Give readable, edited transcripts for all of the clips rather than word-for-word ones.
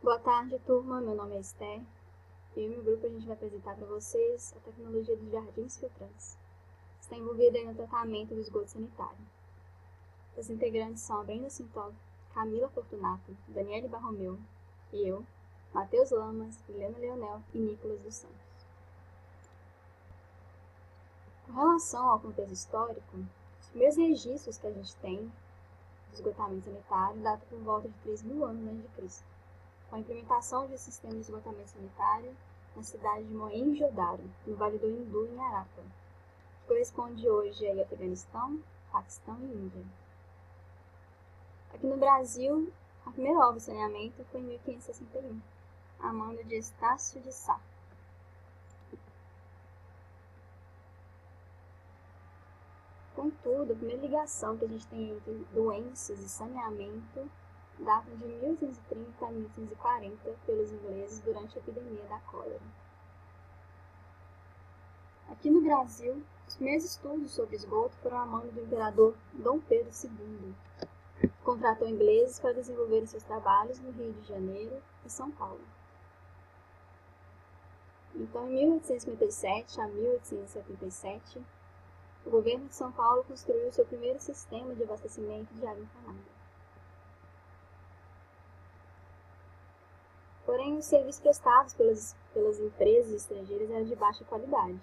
Boa tarde, turma. Meu nome é Esther. Eu e meu grupo a gente vai apresentar para vocês a tecnologia dos jardins filtrantes. Está envolvida no tratamento do esgoto sanitário. Os integrantes são a Brenda Sintog, Camila Fortunato, Daniele Barromeu, eu, Matheus Lamas, Helena Leonel e Nicolas dos Santos. Com relação ao contexto histórico, os primeiros registros que a gente tem do esgotamento sanitário datam por volta de 3.000 anos a.C., com a implementação de sistema de esgotamento sanitário na cidade de Mohenjo-Daro, no Vale do Hindu, em Harappa, que corresponde hoje a Afeganistão, Paquistão e Índia. Aqui no Brasil, a primeira obra de saneamento foi em 1561, a mando de Estácio de Sá. Contudo, a primeira ligação que a gente tem entre doenças e saneamento data de 1830 a 1840 pelos ingleses durante a epidemia da cólera. Aqui no Brasil, os primeiros estudos sobre esgoto foram a mando do imperador Dom Pedro II, que contratou ingleses para desenvolverem seus trabalhos no Rio de Janeiro e São Paulo. Então, em 1857 a 1877, o governo de São Paulo construiu seu primeiro sistema de abastecimento de água encanada. Porém, os serviços prestados pelas empresas estrangeiras eram de baixa qualidade,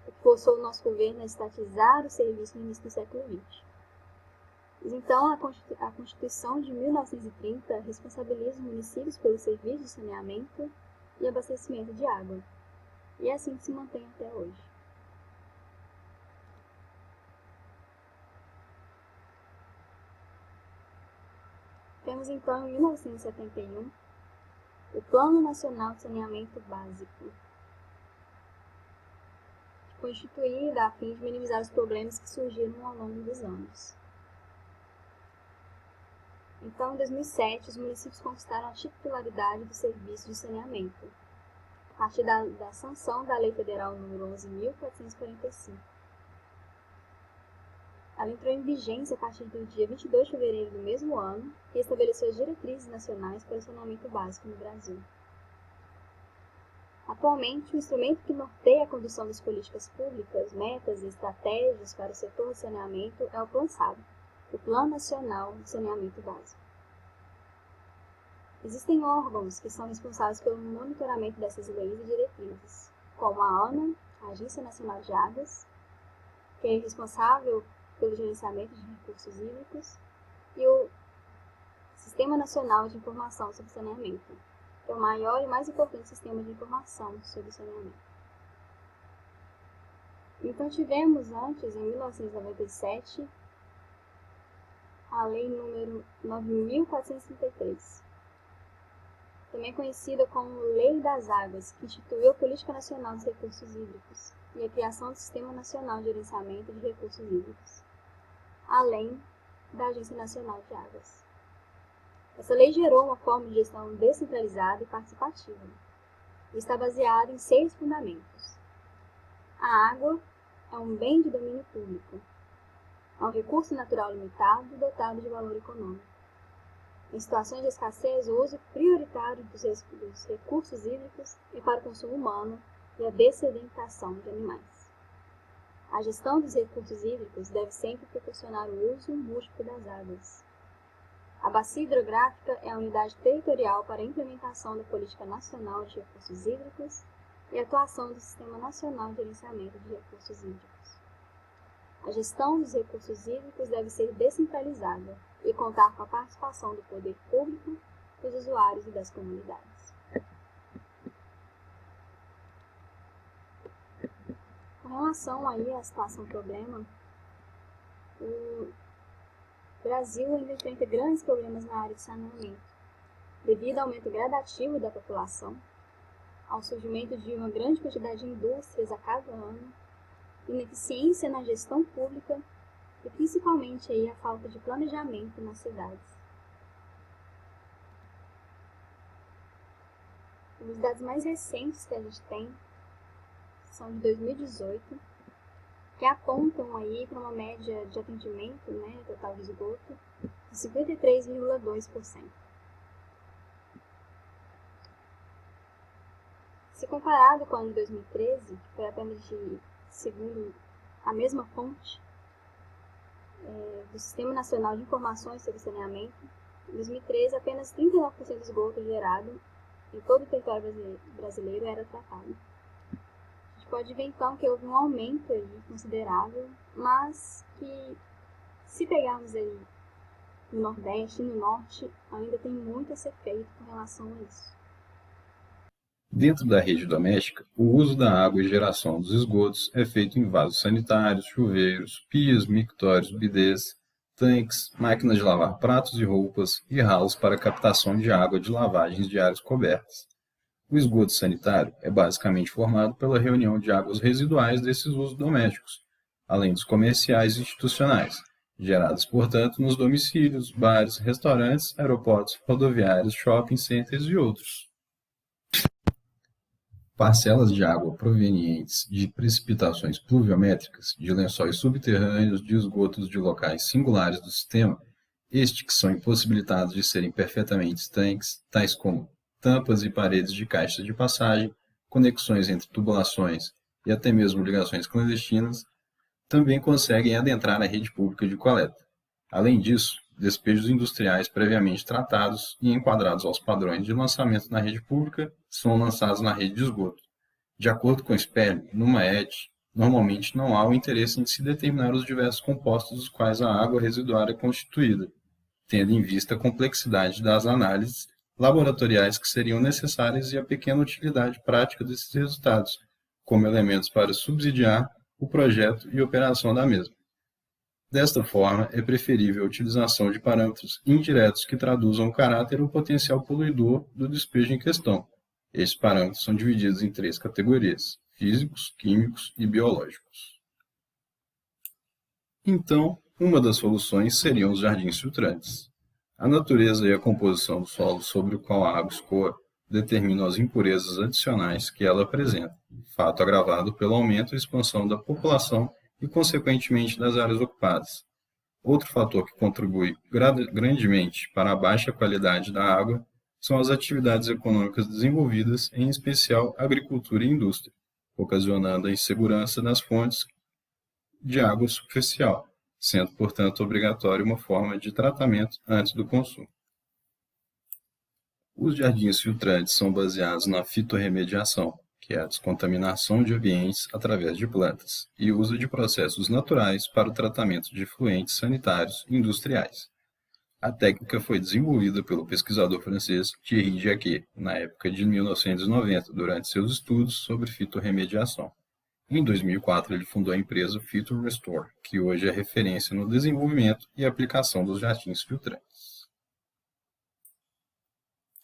o que forçou o nosso governo a estatizar o serviço no início do século XX. Então, a Constituição de 1930 responsabiliza os municípios pelo serviço de saneamento e abastecimento de água, e é assim que se mantém até hoje. Temos então, em 1971, o Plano Nacional de Saneamento Básico, constituído a fim de minimizar os problemas que surgiram ao longo dos anos. Então, em 2007, os municípios conquistaram a titularidade do serviço de saneamento, a partir da sanção da Lei Federal nº 11.445. Ela entrou em vigência a partir do dia 22 de fevereiro do mesmo ano e estabeleceu as diretrizes nacionais para o saneamento básico no Brasil. Atualmente, o instrumento que norteia a condução das políticas públicas, metas e estratégias para o setor de saneamento é o PLANSAB, o Plano Nacional de Saneamento Básico. Existem órgãos que são responsáveis pelo monitoramento dessas leis e diretrizes, como a ANA, a Agência Nacional de Águas, que é responsável pelo gerenciamento de recursos hídricos, e o Sistema Nacional de Informação sobre Saneamento, que é o maior e mais importante sistema de informação sobre saneamento. Então tivemos antes, em 1997, a Lei nº 9.433, também conhecida como Lei das Águas, que instituiu a Política Nacional dos Recursos Hídricos e a criação do Sistema Nacional de Gerenciamento de Recursos Hídricos, além da Agência Nacional de Águas. Essa lei gerou uma forma de gestão descentralizada e participativa, e está baseada em 6 fundamentos. A água é um bem de domínio público, é um recurso natural limitado dotado de valor econômico. Em situações de escassez, o uso prioritário dos recursos hídricos é para o consumo humano e a dessedentação de animais. A gestão dos recursos hídricos deve sempre proporcionar o uso múltiplo das águas. A Bacia Hidrográfica é a unidade territorial para a implementação da Política Nacional de Recursos Hídricos e a atuação do Sistema Nacional de Gerenciamento de Recursos Hídricos. A gestão dos recursos hídricos deve ser descentralizada e contar com a participação do poder público, dos usuários e das comunidades. Com relação aí à situação problema, o Brasil ainda enfrenta grandes problemas na área de saneamento, devido ao aumento gradativo da população, ao surgimento de uma grande quantidade de indústrias a cada ano, ineficiência na gestão pública e principalmente aí a falta de planejamento nas cidades. Os dados mais recentes que a gente tem são de 2018, que apontam aí para uma média de atendimento, total de esgoto, de 53,2%. Se comparado com o ano de 2013, que foi apenas segundo a mesma fonte do Sistema Nacional de Informações sobre Saneamento, em 2013 apenas 39% do esgoto gerado em todo o território brasileiro era tratado. A gente pode ver então que houve um aumento aí considerável, mas que se pegarmos aí no Nordeste e no Norte, ainda tem muito a ser feito com relação a isso. Dentro da rede doméstica, o uso da água e geração dos esgotos é feito em vasos sanitários, chuveiros, pias, mictórios, bidês, tanques, máquinas de lavar pratos e roupas e ralos para captação de água de lavagens de áreas cobertas. O esgoto sanitário é basicamente formado pela reunião de águas residuais desses usos domésticos, além dos comerciais e institucionais, geradas, portanto, nos domicílios, bares, restaurantes, aeroportos, rodoviários, shopping centers e outros. Parcelas de água provenientes de precipitações pluviométricas, de lençóis subterrâneos, de esgotos de locais singulares do sistema, estes que são impossibilitados de serem perfeitamente estanques, tais como tampas e paredes de caixas de passagem, conexões entre tubulações e até mesmo ligações clandestinas, também conseguem adentrar a rede pública de coleta. Além disso, despejos industriais previamente tratados e enquadrados aos padrões de lançamento na rede pública são lançados na rede de esgoto. De acordo com o SPEL, numa ET, normalmente não há o interesse em se determinar os diversos compostos dos quais a água residual é constituída, tendo em vista a complexidade das análises laboratoriais que seriam necessárias e a pequena utilidade prática desses resultados, como elementos para subsidiar o projeto e operação da mesma. Desta forma, é preferível a utilização de parâmetros indiretos que traduzam o caráter ou potencial poluidor do despejo em questão. Estes parâmetros são divididos em 3 categorias: físicos, químicos e biológicos. Então, uma das soluções seriam os jardins filtrantes. A natureza e a composição do solo sobre o qual a água escoa determinam as impurezas adicionais que ela apresenta, fato agravado pelo aumento e expansão da população e, consequentemente, das áreas ocupadas. Outro fator que contribui grandemente para a baixa qualidade da água são as atividades econômicas desenvolvidas, em especial agricultura e indústria, ocasionando a insegurança das fontes de água superficial, sendo, portanto, obrigatória uma forma de tratamento antes do consumo. Os jardins filtrantes são baseados na fitorremediação, que é a descontaminação de ambientes através de plantas, e uso de processos naturais para o tratamento de efluentes sanitários e industriais. A técnica foi desenvolvida pelo pesquisador francês Thierry Jacquet, na época de 1990, durante seus estudos sobre fitorremediação. Em 2004, ele fundou a empresa PhytoRestore, que hoje é referência no desenvolvimento e aplicação dos jardins filtrantes.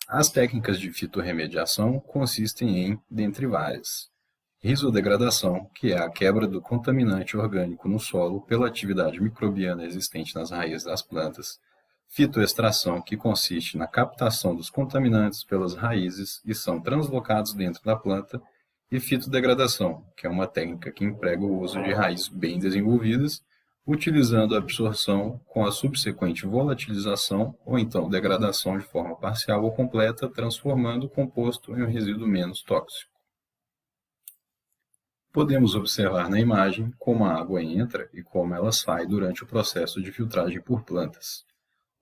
As técnicas de fitorremediação consistem em, dentre várias, risodegradação, que é a quebra do contaminante orgânico no solo pela atividade microbiana existente nas raízes das plantas, fitoextração, que consiste na captação dos contaminantes pelas raízes e são translocados dentro da planta, e fitodegradação, que é uma técnica que emprega o uso de raízes bem desenvolvidas, utilizando a absorção com a subsequente volatilização ou então degradação de forma parcial ou completa, transformando o composto em um resíduo menos tóxico. Podemos observar na imagem como a água entra e como ela sai durante o processo de filtragem por plantas.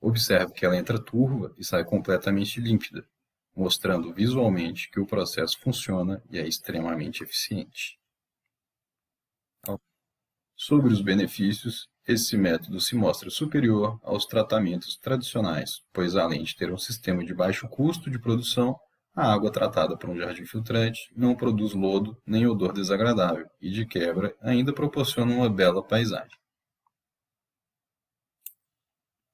Observe que ela entra turva e sai completamente límpida, mostrando visualmente que o processo funciona e é extremamente eficiente. Sobre os benefícios, esse método se mostra superior aos tratamentos tradicionais, pois além de ter um sistema de baixo custo de produção, a água tratada por um jardim filtrante não produz lodo nem odor desagradável e, de quebra, ainda proporciona uma bela paisagem.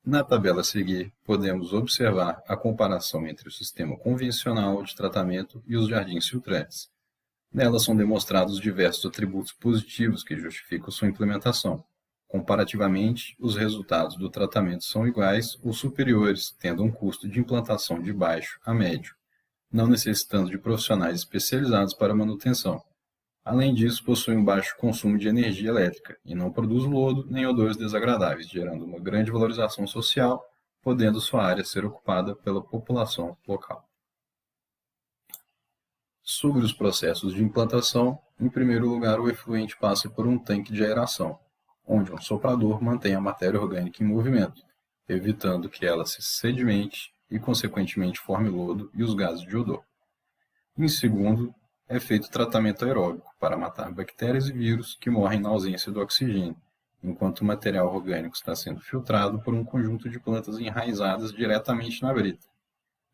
Na tabela a seguir, podemos observar a comparação entre o sistema convencional de tratamento e os jardins filtrantes. Nela são demonstrados diversos atributos positivos que justificam sua implementação. Comparativamente, os resultados do tratamento são iguais ou superiores, tendo um custo de implantação de baixo a médio, não necessitando de profissionais especializados para manutenção. Além disso, possui um baixo consumo de energia elétrica e não produz lodo nem odores desagradáveis, gerando uma grande valorização social, podendo sua área ser ocupada pela população local. Sobre os processos de implantação, em primeiro lugar, o efluente passa por um tanque de aeração, onde um soprador mantém a matéria orgânica em movimento, evitando que ela se sedimente e, consequentemente, forme lodo e os gases de odor. Em segundo, é feito tratamento aeróbico para matar bactérias e vírus que morrem na ausência do oxigênio, enquanto o material orgânico está sendo filtrado por um conjunto de plantas enraizadas diretamente na brita.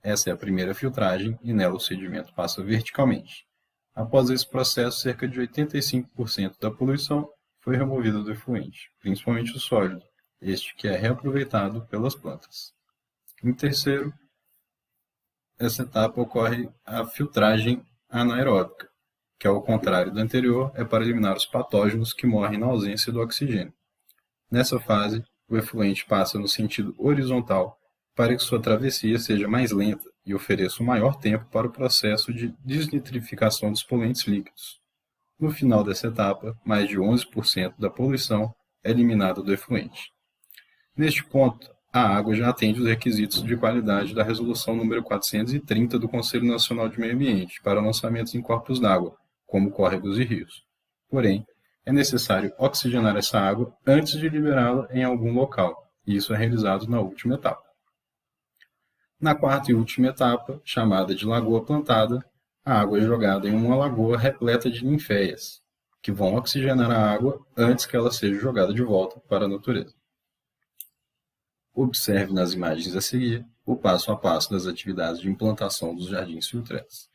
Essa é a primeira filtragem e nela o sedimento passa verticalmente. Após esse processo, cerca de 85% da poluição foi removida do efluente, principalmente o sólido, este que é reaproveitado pelas plantas. Em terceiro, essa etapa ocorre a filtragem anaeróbica, que ao contrário da anterior, é para eliminar os patógenos que morrem na ausência do oxigênio. Nessa fase, o efluente passa no sentido horizontal para que sua travessia seja mais lenta e ofereça um maior tempo para o processo de desnitrificação dos poluentes líquidos. No final dessa etapa, mais de 11% da poluição é eliminada do efluente. Neste ponto, a água já atende os requisitos de qualidade da Resolução número 430 do Conselho Nacional de Meio Ambiente para lançamentos em corpos d'água, como córregos e rios. Porém, é necessário oxigenar essa água antes de liberá-la em algum local, e isso é realizado na última etapa. Na quarta e última etapa, chamada de lagoa plantada, a água é jogada em uma lagoa repleta de ninféias, que vão oxigenar a água antes que ela seja jogada de volta para a natureza. Observe nas imagens a seguir o passo a passo das atividades de implantação dos jardins filtrantes.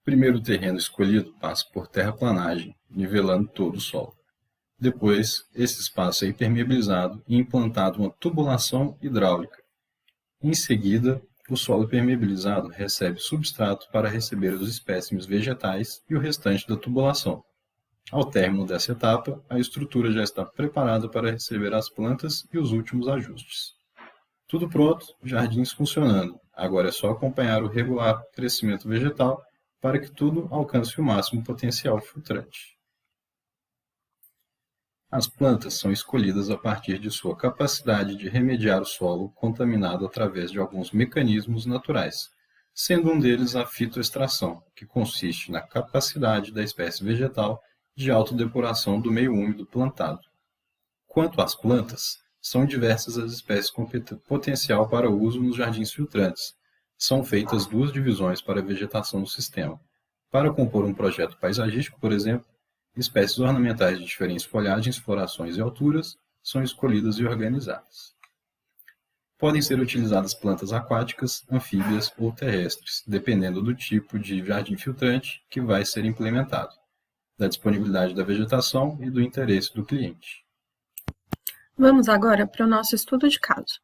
Primeiro, o terreno escolhido passa por terraplanagem, nivelando todo o solo. Depois, esse espaço é impermeabilizado e implantado uma tubulação hidráulica. Em seguida, o solo permeabilizado recebe substrato para receber os espécimes vegetais e o restante da tubulação. Ao término dessa etapa, a estrutura já está preparada para receber as plantas e os últimos ajustes. Tudo pronto, jardins funcionando. Agora é só acompanhar o regular crescimento vegetal para que tudo alcance o máximo potencial filtrante. As plantas são escolhidas a partir de sua capacidade de remediar o solo contaminado através de alguns mecanismos naturais, sendo um deles a fitoextração, que consiste na capacidade da espécie vegetal de autodepuração do meio úmido plantado. Quanto às plantas, são diversas as espécies com potencial para uso nos jardins filtrantes. São feitas duas divisões para a vegetação no sistema. Para compor um projeto paisagístico, por exemplo, espécies ornamentais de diferentes folhagens, florações e alturas são escolhidas e organizadas. Podem ser utilizadas plantas aquáticas, anfíbias ou terrestres, dependendo do tipo de jardim filtrante que vai ser implementado, da disponibilidade da vegetação e do interesse do cliente. Vamos agora para o nosso estudo de caso.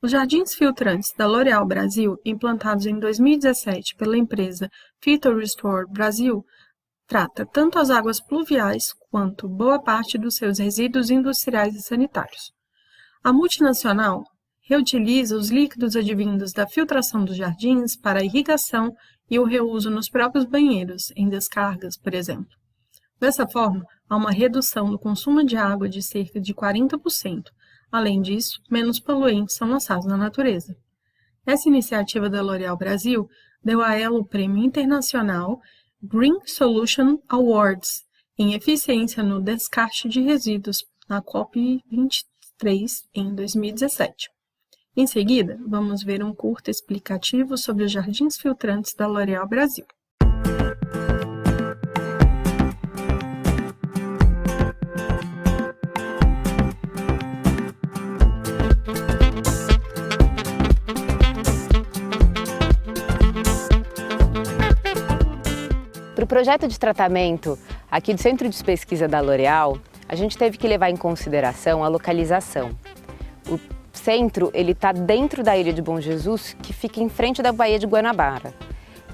Os jardins filtrantes da L'Oréal Brasil, implantados em 2017 pela empresa PhytoRestore Brasil, trata tanto as águas pluviais quanto boa parte dos seus resíduos industriais e sanitários. A multinacional reutiliza os líquidos advindos da filtração dos jardins para a irrigação e o reuso nos próprios banheiros, em descargas, por exemplo. Dessa forma, há uma redução do consumo de água de cerca de 40%. Além disso, menos poluentes são lançados na natureza. Essa iniciativa da L'Oréal Brasil deu a ela o Prêmio Internacional Green Solution Awards em eficiência no descarte de resíduos na COP23 em 2017. Em seguida, vamos ver um curto explicativo sobre os jardins filtrantes da L'Oréal Brasil. Para o projeto de tratamento aqui do Centro de Pesquisa da L'Oréal, a gente teve que levar em consideração a localização. O centro está dentro da Ilha de Bom Jesus, que fica em frente da Baía de Guanabara.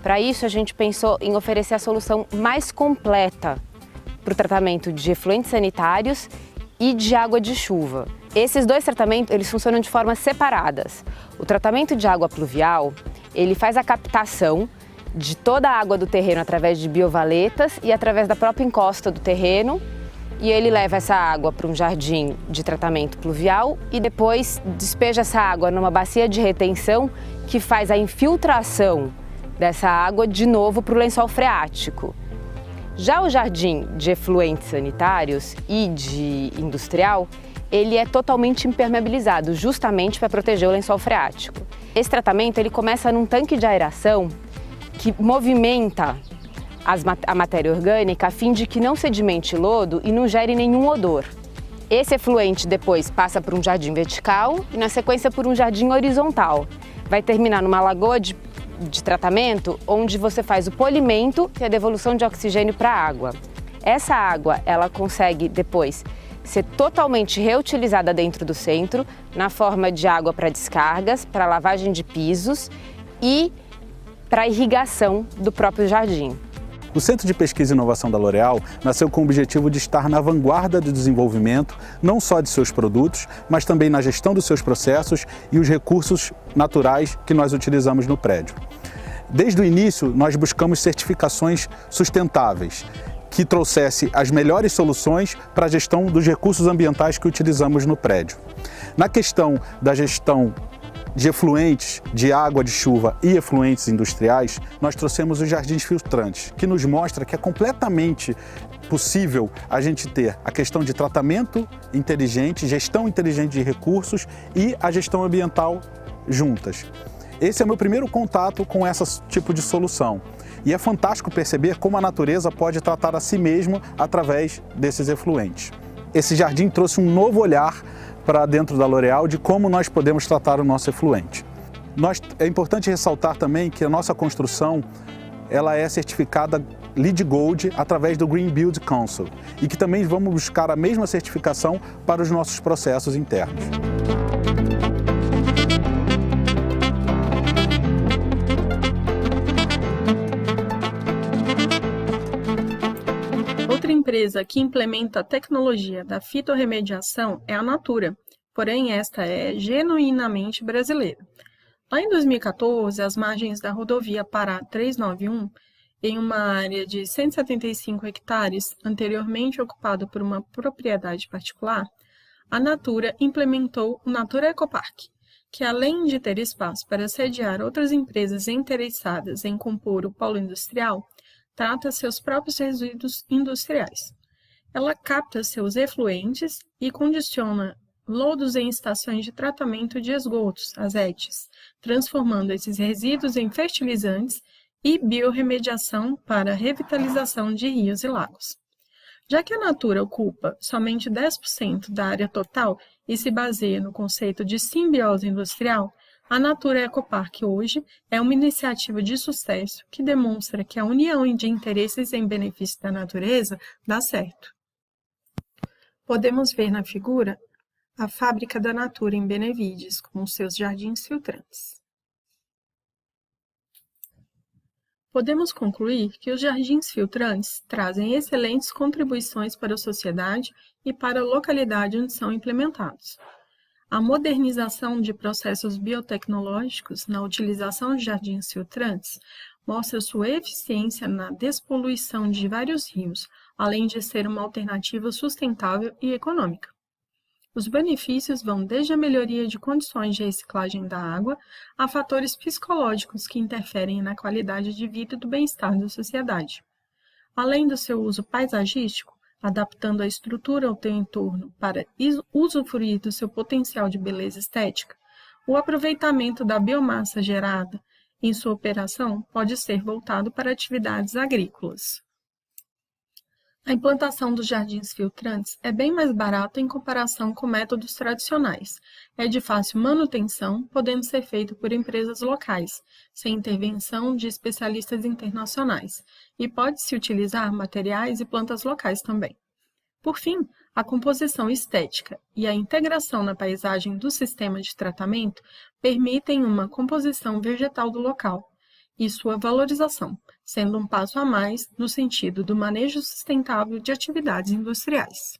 Para isso, a gente pensou em oferecer a solução mais completa para o tratamento de efluentes sanitários e de água de chuva. Esses dois tratamentos eles funcionam de formas separadas. O tratamento de água pluvial ele faz a captação de toda a água do terreno através de biovaletas e através da própria encosta do terreno, e ele leva essa água para um jardim de tratamento pluvial e depois despeja essa água numa bacia de retenção que faz a infiltração dessa água de novo para o lençol freático. Já o jardim de efluentes sanitários e de industrial, ele é totalmente impermeabilizado, justamente para proteger o lençol freático. Esse tratamento ele começa num tanque de aeração que movimenta a matéria orgânica a fim de que não sedimente lodo e não gere nenhum odor. Esse efluente depois passa por um jardim vertical e na sequência por um jardim horizontal. Vai terminar numa lagoa de tratamento onde você faz o polimento e a devolução de oxigênio para a água. Essa água ela consegue depois ser totalmente reutilizada dentro do centro, na forma de água para descargas, para lavagem de pisos e para irrigação do próprio jardim. O Centro de Pesquisa e Inovação da L'Oréal nasceu com o objetivo de estar na vanguarda do desenvolvimento, não só de seus produtos, mas também na gestão dos seus processos e os recursos naturais que nós utilizamos no prédio. Desde o início, nós buscamos certificações sustentáveis, que trouxesse as melhores soluções para a gestão dos recursos ambientais que utilizamos no prédio. Na questão da gestão de efluentes de água de chuva e efluentes industriais, nós trouxemos os jardins filtrantes, que nos mostra que é completamente possível a gente ter a questão de tratamento inteligente, gestão inteligente de recursos e a gestão ambiental juntas. Esse é o meu primeiro contato com esse tipo de solução. E é fantástico perceber como a natureza pode tratar a si mesma através desses efluentes. Esse jardim trouxe um novo olhar para dentro da L'Oréal de como nós podemos tratar o nosso efluente. É importante ressaltar também que a nossa construção ela é certificada LEED Gold através do Green Build Council e que também vamos buscar a mesma certificação para os nossos processos internos. Outra empresa que implementa a tecnologia da fitorremediação é a Natura, porém esta é genuinamente brasileira. Lá em 2014, às margens da rodovia Pará 391, em uma área de 175 hectares, anteriormente ocupada por uma propriedade particular, a Natura implementou o Natura Ecopark, que além de ter espaço para sediar outras empresas interessadas em compor o polo industrial, trata seus próprios resíduos industriais. Ela capta seus efluentes e condiciona lodos em estações de tratamento de esgotos, as ETs, transformando esses resíduos em fertilizantes e biorremediação para revitalização de rios e lagos. Já que a Natura ocupa somente 10% da área total e se baseia no conceito de simbiose industrial, a Natura Ecopark hoje é uma iniciativa de sucesso que demonstra que a união de interesses em benefício da natureza dá certo. Podemos ver na figura a fábrica da Natura em Benevides, com seus jardins filtrantes. Podemos concluir que os jardins filtrantes trazem excelentes contribuições para a sociedade e para a localidade onde são implementados. A modernização de processos biotecnológicos na utilização de jardins filtrantes mostra sua eficiência na despoluição de vários rios, além de ser uma alternativa sustentável e econômica. Os benefícios vão desde a melhoria de condições de reciclagem da água a fatores psicológicos que interferem na qualidade de vida e do bem-estar da sociedade. Além do seu uso paisagístico, adaptando a estrutura ao seu entorno para usufruir do seu potencial de beleza estética, o aproveitamento da biomassa gerada em sua operação pode ser voltado para atividades agrícolas. A implantação dos jardins filtrantes é bem mais barata em comparação com métodos tradicionais. É de fácil manutenção, podendo ser feito por empresas locais, sem intervenção de especialistas internacionais, e pode-se utilizar materiais e plantas locais também. Por fim, a composição estética e a integração na paisagem do sistema de tratamento permitem uma composição vegetal do local e sua valorização, sendo um passo a mais no sentido do manejo sustentável de atividades industriais.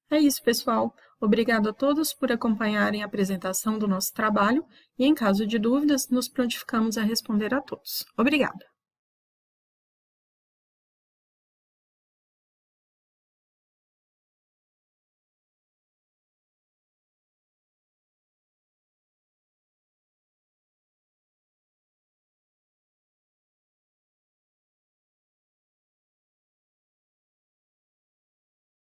É isso, pessoal. Obrigado a todos por acompanharem a apresentação do nosso trabalho e, em caso de dúvidas, nos prontificamos a responder a todos. Obrigada!